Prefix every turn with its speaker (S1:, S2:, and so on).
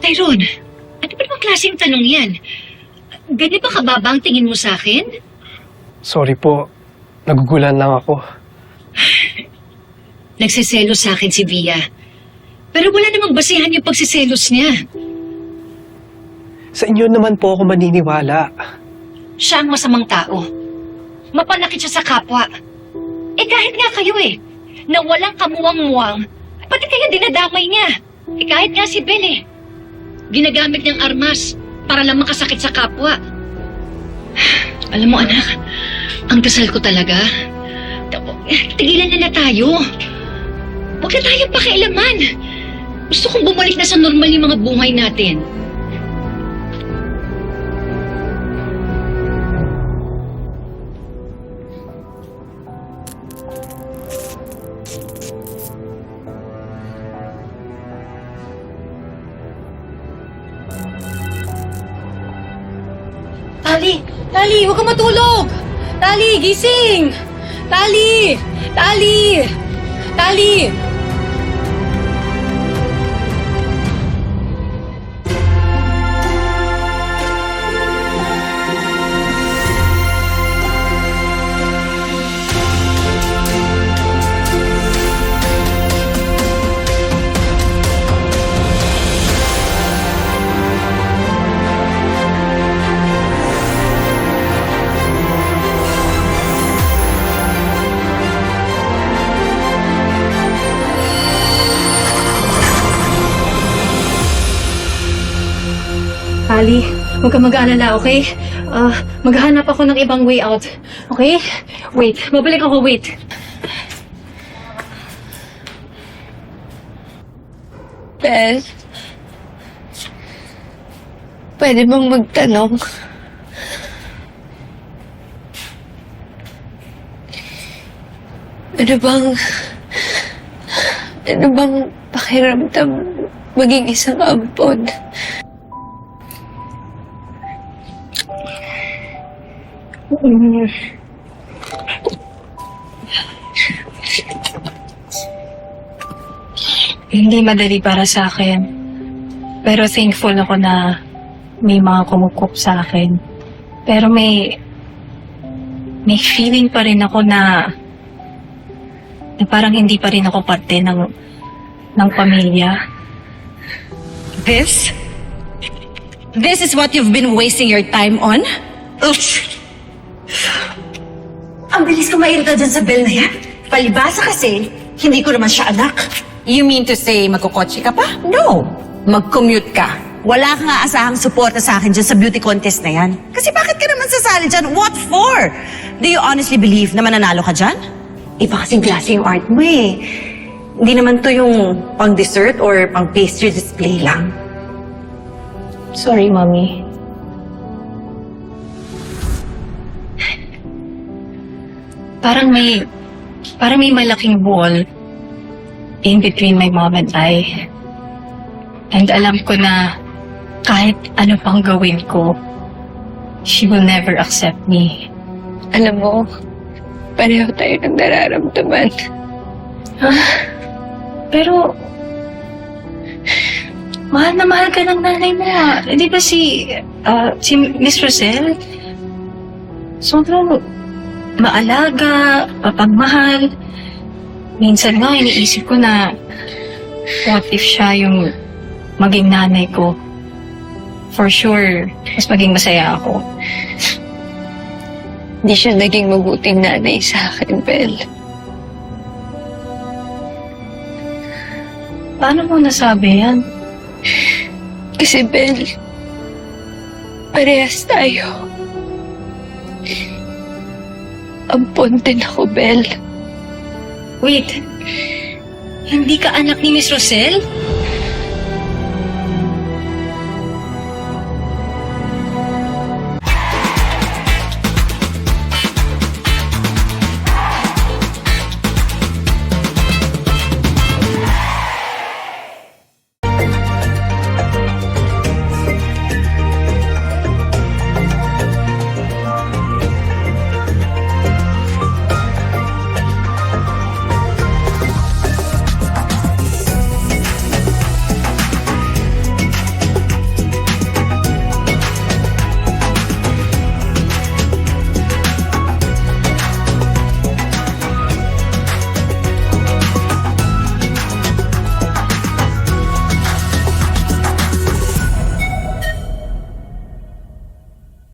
S1: Tyrone, ano ba namang klaseng tanong yan? Ganyan ba kababa ang tingin mo sa akin?
S2: Sorry po. Nagugulan lang ako.
S1: Nagsiselos sa akin si Via. Pero wala namang basihan yung pagsiselos niya.
S2: Sa inyo naman po ako maniniwala.
S1: Siya ang masamang tao. Mapanakit siya sa kapwa. Eh kahit nga kayo na walang kamuwang-muwang, pati kayo dinadamay niya. Eh kahit nga si Bel ginagamit niyang armas para lang makasakit sa kapwa. Alam mo anak, ang dasal ko talaga, tigilan na tayo. Huwag na tayong pakialaman. Gusto kong bumalik na sa normal yung mga buhay natin.
S3: Tali! Tali! Huwag kang matulog! Tali! Gising! Tali! Tali! Tali! Ali, huwag kang mag-aalala, okay? Maghahanap ako ng ibang way out. Okay? Wait. Babalik ako, wait.
S4: Bel, pwede bang magtanong? Ano bang pakiramdam maging isang ampon?
S3: Hindi madali para sa akin. Pero thankful ako na may mga kumukup sa akin. Pero may feeling pa rin ako na parang hindi pa rin ako parte ng pamilya.
S5: This? This is what you've been wasting your time on? Oof. Ang bilis ko mairita dyan sa Bel na yan. Palibasa kasi, hindi ko naman siya anak.
S6: You mean to say magkukotse ka pa?
S5: No.
S6: Mag-commute ka?
S5: Wala kang aasahang suporta sa akin dyan sa beauty contest na yan. Kasi bakit ka naman sasali dyan? What for? Do you honestly believe na mananalo ka dyan? Iba kasing klase yung art mo eh. Hindi naman to yung pang-dessert or pang-pastry display lang.
S3: Sorry, Mommy. Parang may malaking wall in between my mom and I. And alam ko na kahit ano pang gawin ko, she will never accept me.
S4: Alam mo, pareho tayo ng nararamdaman.
S3: Pero, mahal na mahal ka ng nanay mo. Di ba si Miss Rosel? Sobrang maalaga, papagmahal. Minsan nga, iniisip ko na what if siya yung maging nanay ko? For sure, mas maging masaya ako.
S4: Hindi siya naging mabuting nanay sa akin, Bel.
S3: Paano mo nasabi yan?
S4: Kasi, Bel, parehas tayo. Ampon din ako, Bel.
S3: Wait, hindi ka anak ni Miss Rosel?